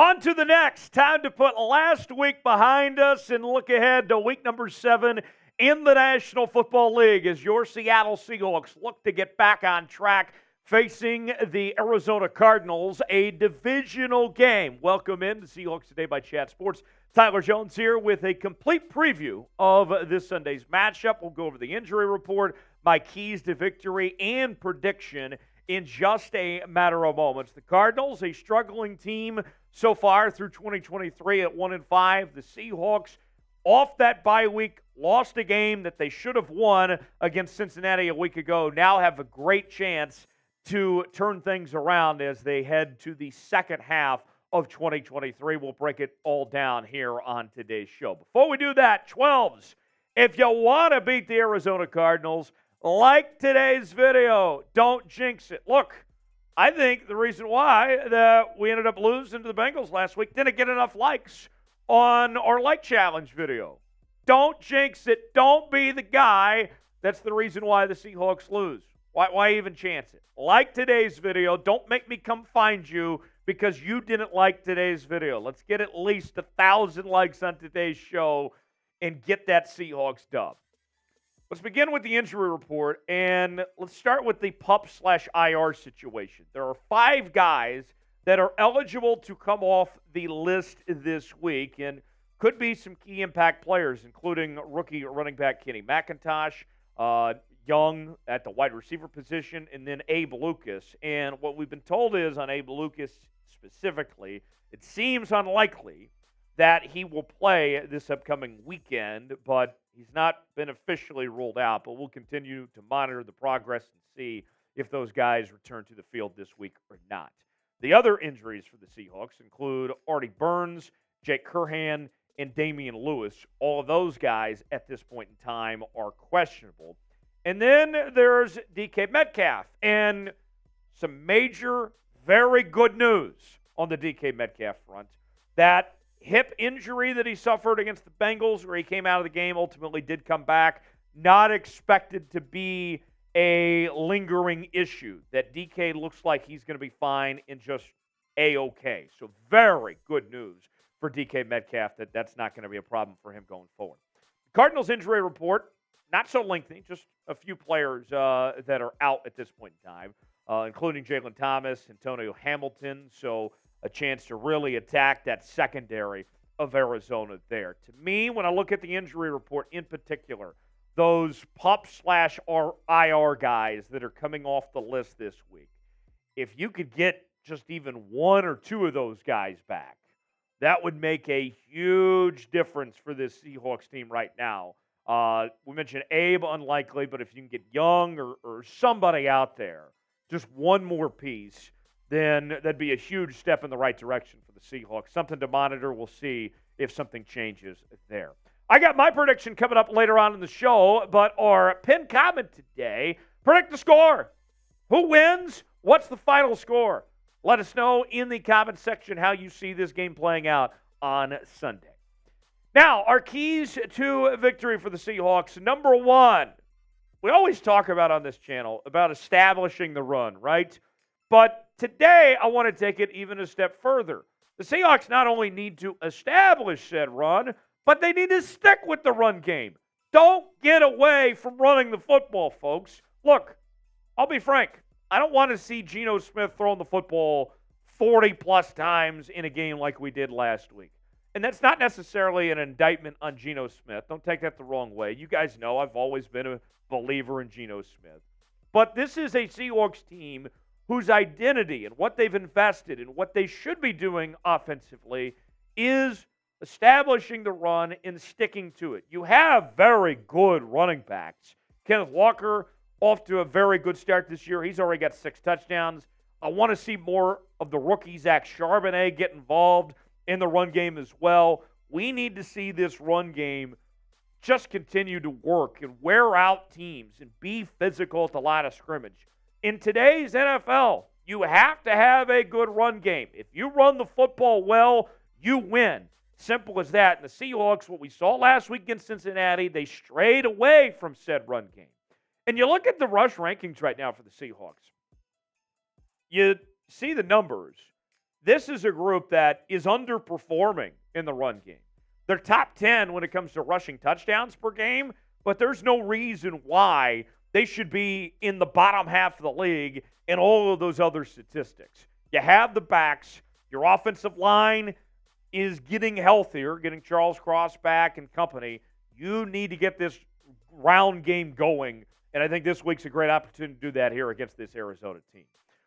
On to the next. Time to put last week behind us and look ahead to week number 7 in the National Football League as your Seattle Seahawks look to get back on track facing the Arizona Cardinals, a divisional game. Welcome in to Seahawks Today by Chat Sports. Tyler Jones here with a complete preview of this Sunday's matchup. We'll go over the injury report, my keys to victory, and prediction in just a matter of moments. The Cardinals, a struggling team so far through 2023 at 1-5. The Seahawks, off that bye week, lost a game that they should have won against Cincinnati a week ago. Now have a great chance to turn things around as they head to the second half of 2023. We'll break it all down here on today's show. Before we do that, 12s, if you want to beat the Arizona Cardinals, like today's video. Don't jinx it. Look, I think the reason why that we ended up losing to the Bengals last week didn't get enough likes on our like challenge video. Don't jinx it. Don't be the guy that's the reason why the Seahawks lose. Why even chance it? Like today's video. Don't make me come find you because you didn't like today's video. Let's get at least 1,000 likes on today's show and get that Seahawks dub. Let's begin with the injury report, and let's start with the PUP/IR situation. There are 5 guys that are eligible to come off the list this week, and could be some key impact players, including rookie running back Kenny McIntosh, Young at the wide receiver position, and then Abe Lucas. And what we've been told is on Abe Lucas specifically, it seems unlikely that he will play this upcoming weekend, but he's not been officially ruled out. But we'll continue to monitor the progress and see if those guys return to the field this week or not. The other injuries for the Seahawks include Artie Burns, Jake Curhan, and Damien Lewis. All of those guys at this point in time are questionable. And then there's DK Metcalf, and some major, very good news on the DK Metcalf front. That hip injury that he suffered against the Bengals, where he came out of the game, ultimately did come back, not expected to be a lingering issue. That DK looks like he's going to be fine and just A-OK. So very good news for DK Metcalf that that's not going to be a problem for him going forward. The Cardinals injury report, not so lengthy, just a few players that are out at this point in time, including Jalen Thomas, Antonio Hamilton, so a chance to really attack that secondary of Arizona there. To me, when I look at the injury report in particular, those PUP/IR guys that are coming off the list this week, if you could get just even 1 or 2 of those guys back, that would make a huge difference for this Seahawks team right now. We mentioned Abe, unlikely, but if you can get Young or somebody out there, just one more piece, then that'd be a huge step in the right direction for the Seahawks. Something to monitor. We'll see if something changes there. I got my prediction coming up later on in the show, but our pinned comment today, predict the score. Who wins? What's the final score? Let us know in the comment section how you see this game playing out on Sunday. Now, our keys to victory for the Seahawks. Number 1, we always talk about on this channel about establishing the run, right? But today, I want to take it even a step further. The Seahawks not only need to establish said run, but they need to stick with the run game. Don't get away from running the football, folks. Look, I'll be frank. I don't want to see Geno Smith throwing the football 40-plus times in a game like we did last week. And that's not necessarily an indictment on Geno Smith. Don't take that the wrong way. You guys know I've always been a believer in Geno Smith. But this is a Seahawks team whose identity and what they've invested and what they should be doing offensively is establishing the run and sticking to it. You have very good running backs. Kenneth Walker off to a very good start this year. He's already got 6 touchdowns. I want to see more of the rookie Zach Charbonnet get involved in the run game as well. We need to see this run game just continue to work and wear out teams and be physical at the line of scrimmage. In today's NFL, you have to have a good run game. If you run the football well, you win. Simple as that. And the Seahawks, what we saw last week against Cincinnati, they strayed away from said run game. And you look at the rush rankings right now for the Seahawks. You see the numbers. this is a group that is underperforming in the run game. They're top 10 when it comes to rushing touchdowns per game, but there's no reason why they should be in the bottom half of the league in all of those other statistics. You have the backs. Your offensive line is getting healthier, getting Charles Cross back and company. You need to get this round game going, and I think this week's a great opportunity to do that here against this Arizona team.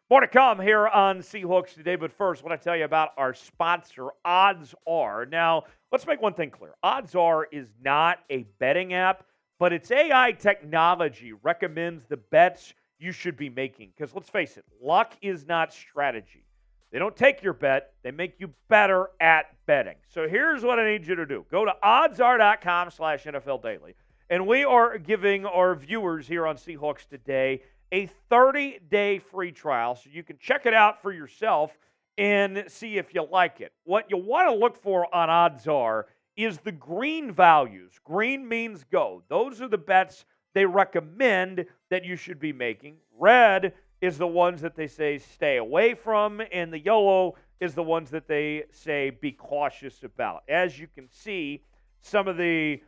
More to come here on Seahawks Today, but first, I want to tell you about our sponsor, Odds Are. Now, let's make one thing clear. Odds Are is not a betting app, but its AI technology recommends the bets you should be making. Because let's face it, luck is not strategy. They don't take your bet. They make you better at betting. So here's what I need you to do. Go to oddsr.com/NFL Daily, and we are giving our viewers here on Seahawks Today a 30-day free trial so you can check it out for yourself and see if you like it. What you want to look for on Odds Are is the green values. Green means go. Those are the bets they recommend that you should be making. Red is the ones that they say stay away from, and the yellow is the ones that they say be cautious about. As you can see, some of the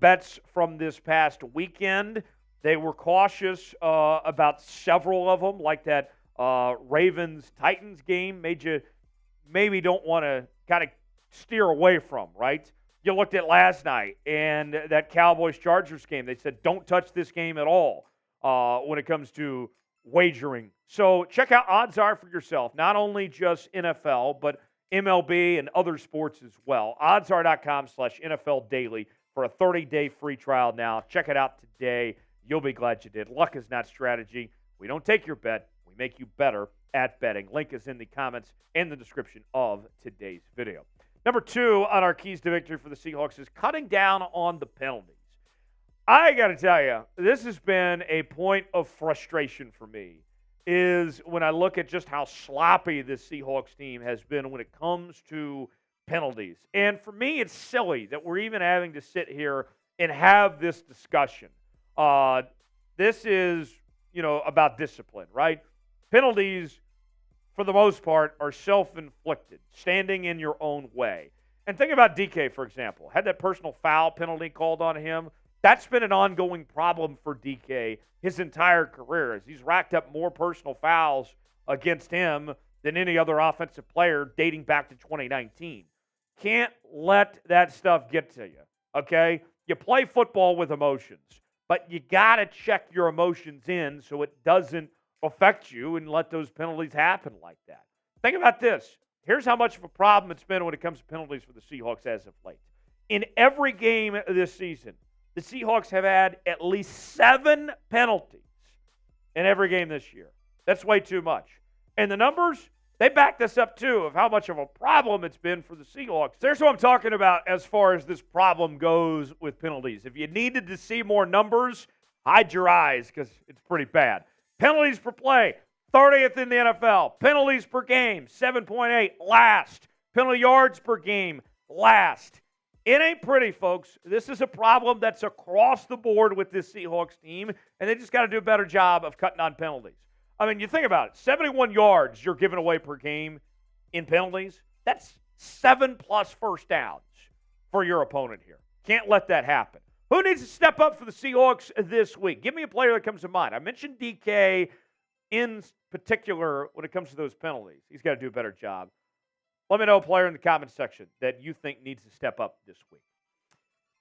bets from this past weekend, they were cautious about several of them, like that Ravens-Titans game made you maybe don't want to kind of steer away from, right? You looked at last night and that Cowboys-Chargers game. They said don't touch this game at all when it comes to wagering. So check out Odds Are for yourself, not only just NFL, but MLB and other sports as well. Oddsr.com/NFL Daily for a 30-day free trial now. Check it out today. You'll be glad you did. Luck is not strategy. We don't take your bet. We make you better at betting. Link is in the comments and the description of today's video. Number 2 on our keys to victory for the Seahawks is cutting down on the penalties. I got to tell you, this has been a point of frustration for me, is when I look at just how sloppy this Seahawks team has been when it comes to penalties. And for me, it's silly that we're even having to sit here and have this discussion. This is, about discipline, right? Penalties, for the most part, are self-inflicted, standing in your own way. And think about DK, for example. Had that personal foul penalty called on him. That's been an ongoing problem for DK his entire career, as he's racked up more personal fouls against him than any other offensive player dating back to 2019. Can't let that stuff get to you, okay? You play football with emotions, but you got to check your emotions in so it doesn't affect you and let those penalties happen like that. Think about this. Here's how much of a problem it's been when it comes to penalties for the Seahawks as of late. In every game this season, the Seahawks have had at least 7 penalties in every game this year. That's way too much. And the numbers, they back this up too, of how much of a problem it's been for the Seahawks. There's what I'm talking about as far as this problem goes with penalties. If you needed to see more numbers, hide your eyes because it's pretty bad. Penalties per play, 30th in the NFL. Penalties per game, 7.8, last. Penalty yards per game, last. It ain't pretty, folks. This is a problem that's across the board with this Seahawks team, and they just got to do a better job of cutting on penalties. I mean, you think about it. 71 yards you're giving away per game in penalties. That's 7+ first downs for your opponent here. Can't let that happen. Who needs to step up for the Seahawks this week? Give me a player that comes to mind. I mentioned DK in particular when it comes to those penalties. He's got to do a better job. Let me know a player in the comments section that you think needs to step up this week.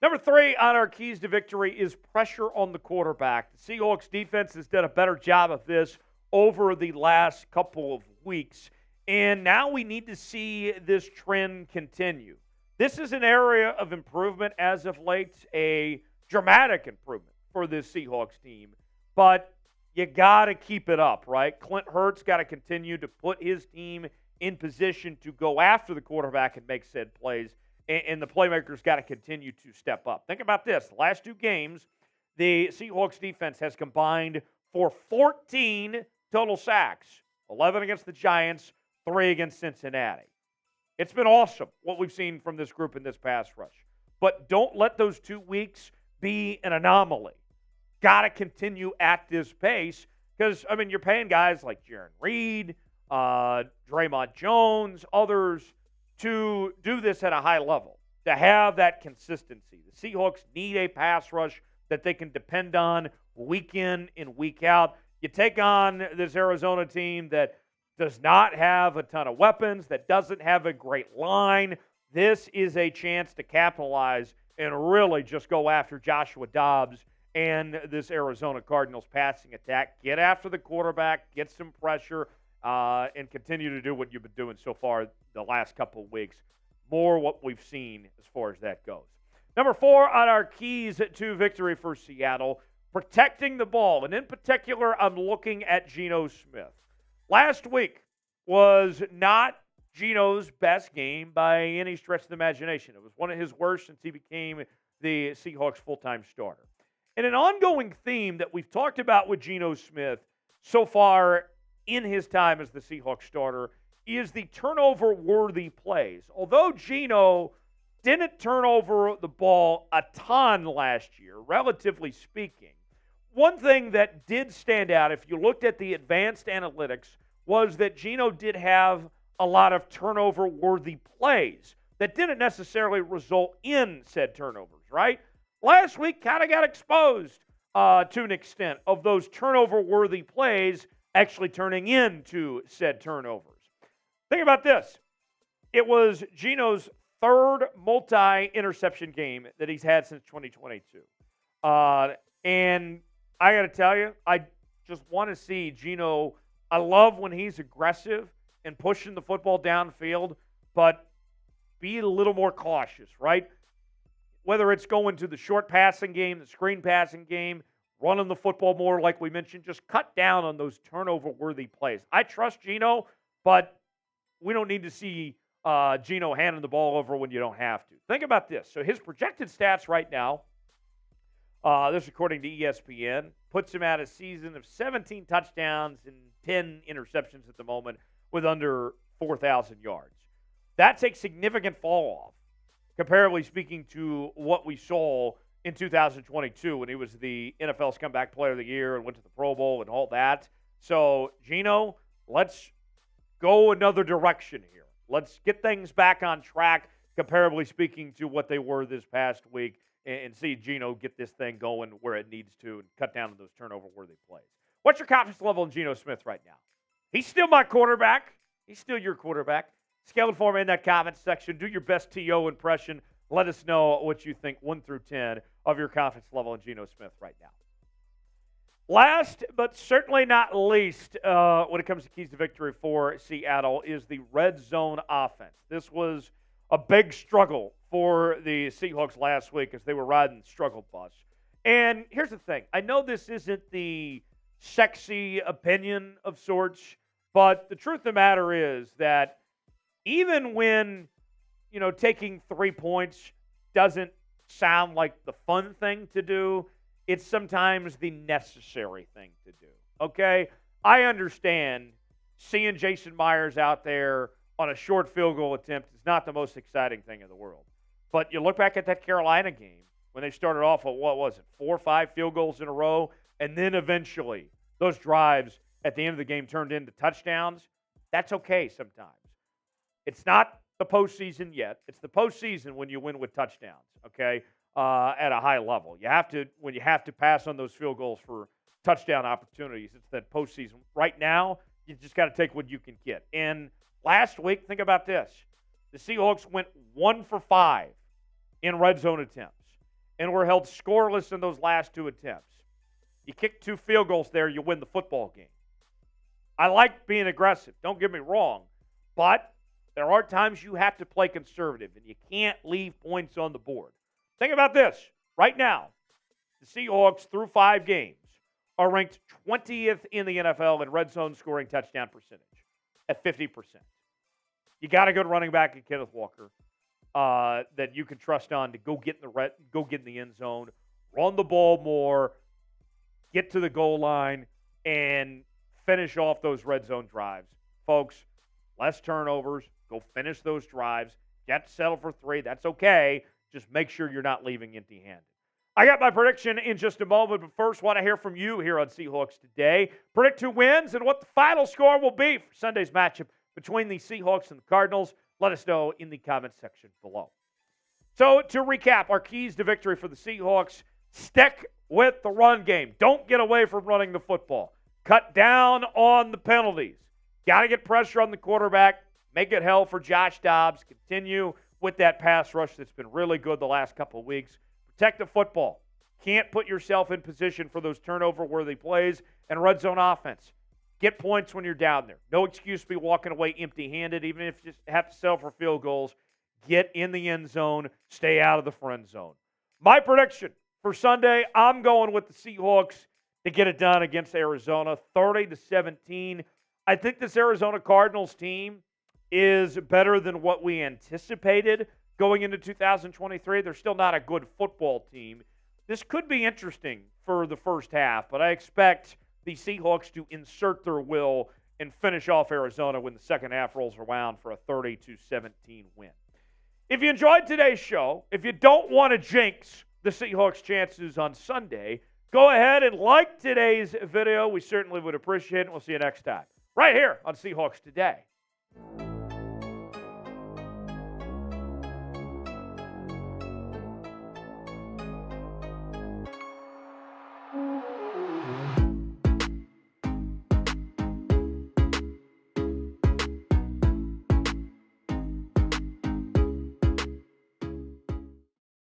Number 3 on our keys to victory is pressure on the quarterback. The Seahawks defense has done a better job of this over the last couple of weeks, and now we need to see this trend continue. This is an area of improvement as of late, a dramatic improvement for this Seahawks team, but you got to keep it up, right? Clint Hurts got to continue to put his team in position to go after the quarterback and make said plays, and the playmakers got to continue to step up. Think about this. The last 2 games, the Seahawks defense has combined for 14 total sacks, 11 against the Giants, 3 against Cincinnati. It's been awesome what we've seen from this group in this pass rush. But don't let those 2 weeks be an anomaly. Got to continue at this pace because, you're paying guys like Jaron Reed, Draymond Jones, others, to do this at a high level, to have that consistency. The Seahawks need a pass rush that they can depend on week in and week out. You take on this Arizona team that does not have a ton of weapons, that doesn't have a great line. This is a chance to capitalize and really just go after Joshua Dobbs and this Arizona Cardinals passing attack. Get after the quarterback, get some pressure, and continue to do what you've been doing so far the last couple of weeks. More what we've seen as far as that goes. Number 4 on our keys to victory for Seattle, protecting the ball. And in particular, I'm looking at Geno Smith. Last week was not Geno's best game by any stretch of the imagination. It was one of his worst since he became the Seahawks full-time starter. And an ongoing theme that we've talked about with Geno Smith so far in his time as the Seahawks starter is the turnover-worthy plays. Although Geno didn't turn over the ball a ton last year, relatively speaking, one thing that did stand out, if you looked at the advanced analytics, was that Geno did have a lot of turnover-worthy plays that didn't necessarily result in said turnovers, right? Last week kind of got exposed to an extent of those turnover-worthy plays actually turning into said turnovers. Think about this. It was Geno's third multi-interception game that he's had since 2022. And I got to tell you, I just want to see Geno. I love when he's aggressive and pushing the football downfield, but be a little more cautious, right? Whether it's going to the short passing game, the screen passing game, running the football more like we mentioned, just cut down on those turnover-worthy plays. I trust Geno, but we don't need to see Geno handing the ball over when you don't have to. Think about this. So his projected stats right now, this according to ESPN, puts him at a season of 17 touchdowns and 10 interceptions at the moment with under 4,000 yards. That's a significant fall off, comparably speaking to what we saw in 2022 when he was the NFL's Comeback Player of the Year and went to the Pro Bowl and all that. So, Geno, let's go another direction here. Let's get things back on track, comparably speaking to what they were this past week, and see Geno get this thing going where it needs to and cut down on those turnover-worthy plays. What's your confidence level in Geno Smith right now? He's still my quarterback. He's still your quarterback. Scale it for me in that comment section. Do your best TO impression. Let us know what you think, 1 through 10, of your confidence level in Geno Smith right now. Last, but certainly not least, when it comes to keys to victory for Seattle, is the red zone offense. This was a big struggle for the Seahawks last week as they were riding the struggle bus. And here's the thing. I know this isn't the sexy opinion of sorts, but the truth of the matter is that even when, taking 3 points doesn't sound like the fun thing to do, it's sometimes the necessary thing to do, okay? I understand seeing Jason Myers out there on a short field goal attempt is not the most exciting thing in the world. But you look back at that Carolina game when they started off with, 4 or 5 field goals in a row, and then eventually those drives at the end of the game turned into touchdowns. That's okay sometimes. It's not the postseason yet. It's the postseason when you win with touchdowns, okay, at a high level. When you have to pass on those field goals for touchdown opportunities, it's that postseason. Right now, you just got to take what you can get. And last week, think about this. The Seahawks went 1 for 5 in red zone attempts and were held scoreless in those last 2 attempts. You kick 2 field goals there, you win the football game. I like being aggressive. Don't get me wrong. But there are times you have to play conservative, and you can't leave points on the board. Think about this. Right now, the Seahawks, through 5 games, are ranked 20th in the NFL in red zone scoring touchdown percentage at 50%. You got to go to running back and Kenneth Walker that you can trust on to go get in the end zone, run the ball more, get to the goal line, and finish off those red zone drives. Folks, less turnovers. Go finish those drives. Get settled for 3. That's okay. Just make sure you're not leaving empty-handed. I got my prediction in just a moment, but first, want to hear from you here on Seahawks Today. Predict who wins and what the final score will be for Sunday's matchup between the Seahawks and the Cardinals. Let us know in the comment section below. So, to recap, our keys to victory for the Seahawks: stick with the run game. Don't get away from running the football. Cut down on the penalties. Got to get pressure on the quarterback. Make it hell for Josh Dobbs. Continue with that pass rush that's been really good the last couple of weeks. Protect the football. Can't put yourself in position for those turnover-worthy plays and red zone offense. Get points when you're down there. No excuse to be walking away empty-handed, even if you just have to settle for field goals. Get in the end zone. Stay out of the friend zone. My prediction for Sunday, I'm going with the Seahawks to get it done against Arizona, 30-17. I think this Arizona Cardinals team is better than what we anticipated going into 2023. They're still not a good football team. This could be interesting for the first half, but I expect the Seahawks to insert their will and finish off Arizona when the second half rolls around for a 30-17 win. If you enjoyed today's show, if you don't want to jinx the Seahawks' chances on Sunday, go ahead and like today's video. We certainly would appreciate it. We'll see you next time right here on Seahawks Today.